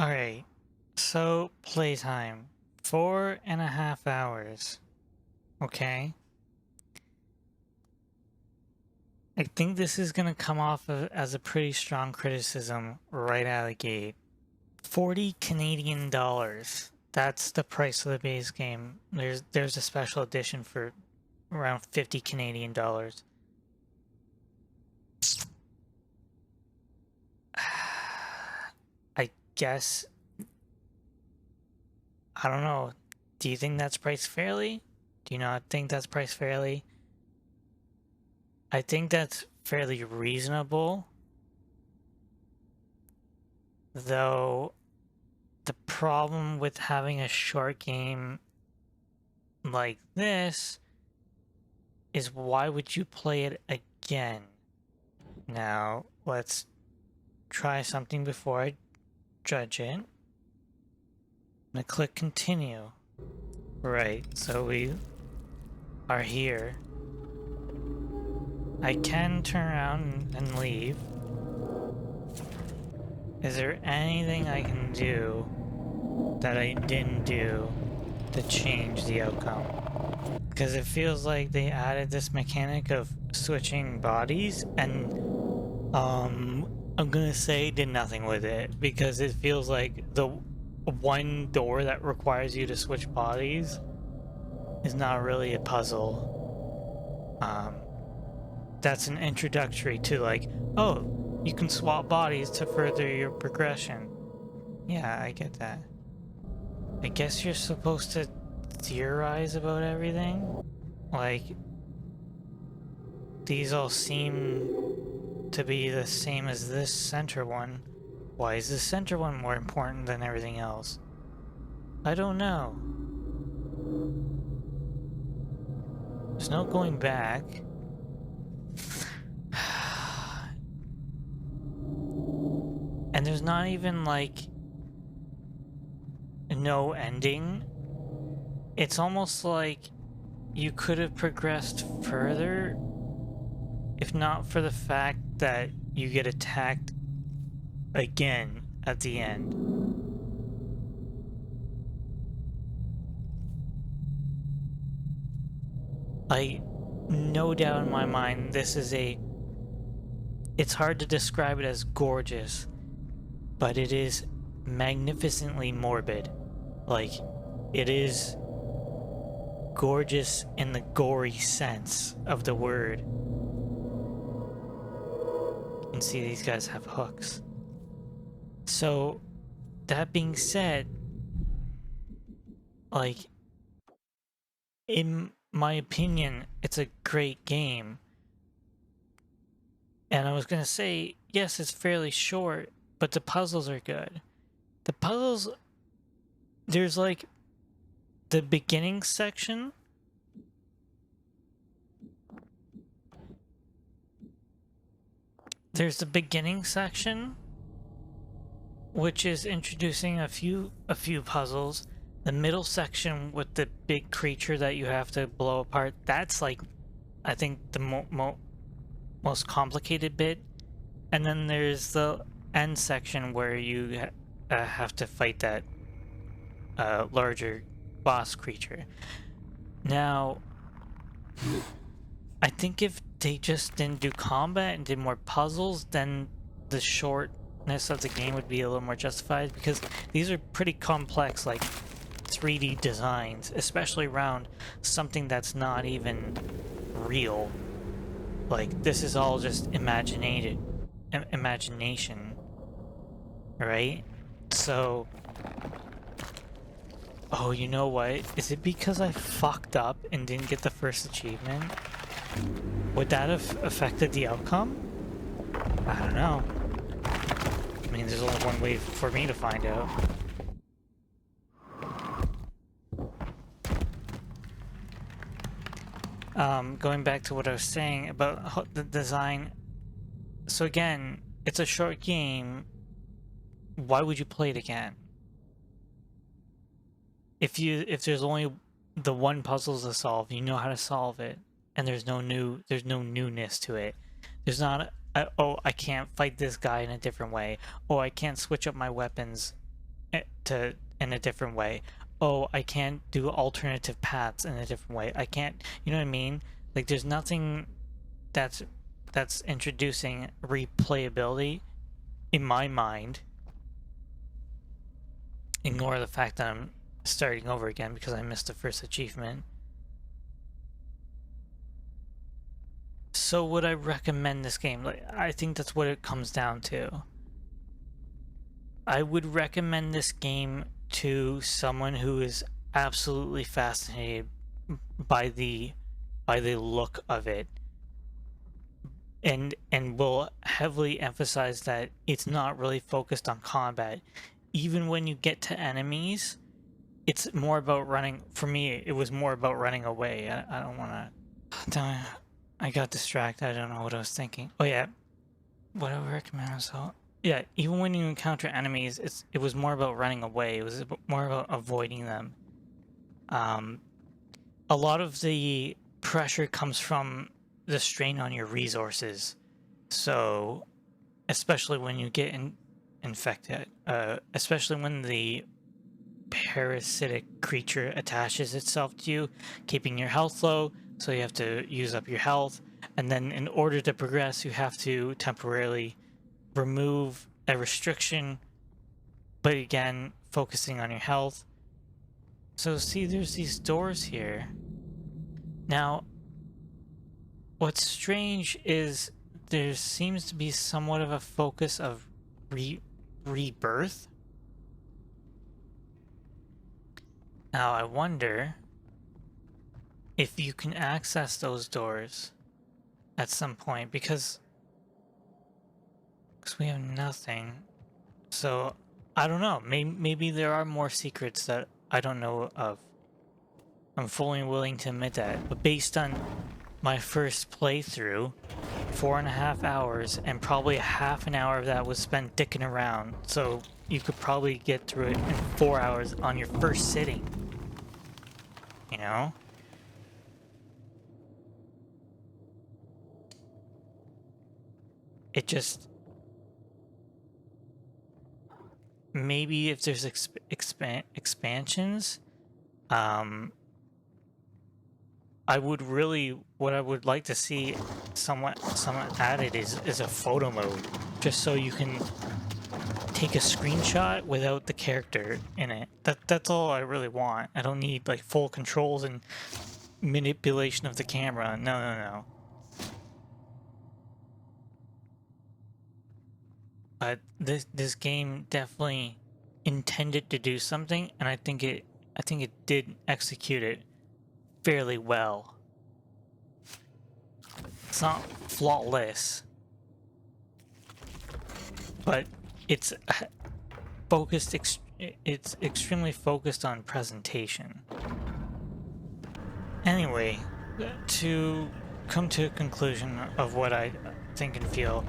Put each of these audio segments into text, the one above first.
Alright, so playtime. 4.5 hours. Okay. I think this is gonna come off as a pretty strong criticism right out of the gate. 40 Canadian dollars. That's the price of the base game. There's a special edition for around 50 Canadian dollars. I guess, I don't know. Do you think that's priced fairly? Do you not think that's priced fairly? I think that's fairly reasonable. Though the problem with having a short game like this is why would you play it again? Now, let's try something before I judge it. I'm gonna click continue. Right, so we are here. I can turn around and leave. Is there anything I can do that I didn't do to change the outcome? Because it feels like they added this mechanic of switching bodies and I'm gonna say did nothing with it, because it feels like the one door that requires you to switch bodies is not really a puzzle. That's an introductory to, like, oh, you can swap bodies to further your progression. Yeah, I get that. I guess you're supposed to theorize about everything. Like, these all seem to be the same as this center one. Why is the center one more important than everything else? I don't know. There's no going back. And there's not even, like, no ending. It's almost like you could have progressed further if not for the fact that you get attacked again at the end. No doubt in my mind, this is it's hard to describe it as gorgeous, but it is magnificently morbid. Like, it is gorgeous in the gory sense of the word. You can see these guys have hooks. So, that being said, like, in my opinion, it's a great game. And I was gonna say, yes, it's fairly short, but the puzzles are good. The puzzles, there's like the beginning section. There's the beginning section, which is introducing a few puzzles. The middle section with the big creature that you have to blow apart, that's like, I think the most complicated bit. And then there's the end section where you have to fight that larger boss creature. Now, I think if they just didn't do combat and did more puzzles, then the shortness of the game would be a little more justified, because these are pretty complex, like 3D designs, especially around something that's not even real. Like, this is all just imagination, right? So, oh, you know what? Is it because I fucked up and didn't get the first achievement? Would that have affected the outcome? I don't know. I mean, there's only one way for me to find out. Going back to what I was saying about the design. So again, it's a short game. Why would you play it again? If there's only the one puzzle to solve, you know how to solve it, and there's no newness to it. There's not oh, I can't fight this guy in a different way. Oh, I can't switch up my weapons in a different way. Oh, I can't do alternative paths in a different way. I can't, you know what I mean? Like there's nothing that's introducing replayability in my mind. Ignore the fact that I'm starting over again because I missed the first achievement. So would I recommend this game? Like, I think that's what it comes down to. I would recommend this game to someone who is absolutely fascinated by the look of it, and will heavily emphasize that it's not really focused on combat. Even when you get to enemies, it's more about running. For me, it was more about running away. I don't want to. I got distracted. I don't know what I was thinking. Oh yeah, what I would recommend. So yeah, even when you encounter enemies, it was more about running away. It was more about avoiding them. A lot of the pressure comes from the strain on your resources. So, especially when you get infected, especially when the parasitic creature attaches itself to you, keeping your health low, so you have to use up your health, and then in order to progress, you have to temporarily remove a restriction, but again, focusing on your health. So see, there's these doors here. Now, what's strange is there seems to be somewhat of a focus of rebirth. Now, I wonder if you can access those doors at some point, because we have nothing. So, I don't know. Maybe there are more secrets that I don't know of. I'm fully willing to admit that. But based on my first playthrough, 4.5 hours, and probably half an hour of that was spent dicking around. So you could probably get through it in 4 hours on your first sitting. You know? It just... Maybe if there's expansions, I would really... What I would like to see somewhat added is a photo mode. Just so you can take a screenshot without the character in it. That's all I really want. I don't need like full controls and manipulation of the camera. No. But this game definitely intended to do something, and I think it did execute it fairly well. It's not flawless, but it's focused. It's extremely focused on presentation. Anyway, to come to a conclusion of what I think and feel,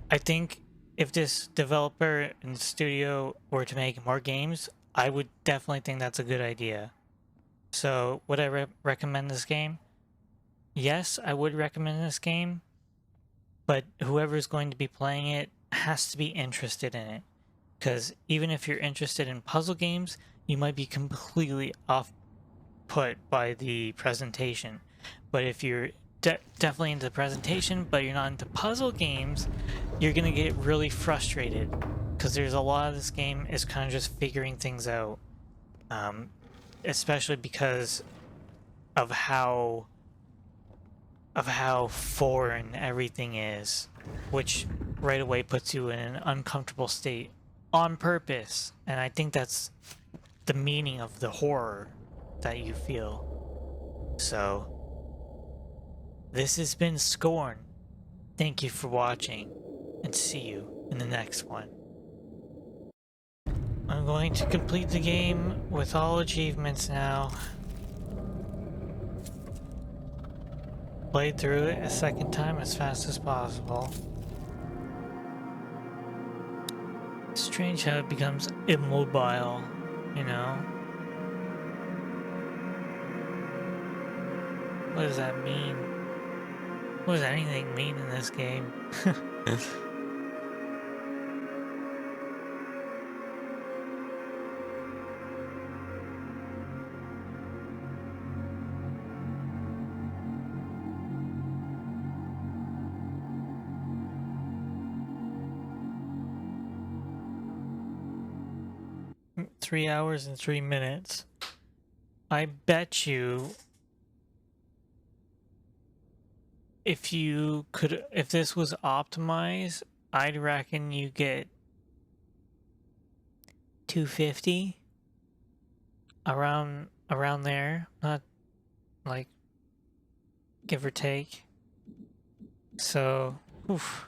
I think if this developer and studio were to make more games, I would definitely think that's a good idea. So, would I recommend this game? Yes, I would recommend this game, but whoever's going to be playing it has to be interested in it. Because even if you're interested in puzzle games, you might be completely off put by the presentation. But if you're definitely into the presentation, but you're not into puzzle games, you're gonna get really frustrated. Because there's a lot of this game is kind of just figuring things out. Especially because of how foreign everything is, which right away puts you in an uncomfortable state on purpose. And I think that's the meaning of the horror that you feel. So, this has been Scorn. Thank you for watching, and see you in the next one. I'm going to complete the game with all achievements now. Play through it a second time as fast as possible. Strange how it becomes immobile, you know? What does that mean? What does anything mean in this game? 3 hours and 3 minutes. I bet you if this was optimized, I'd reckon you get 250 around there, not like give or take. So, oof.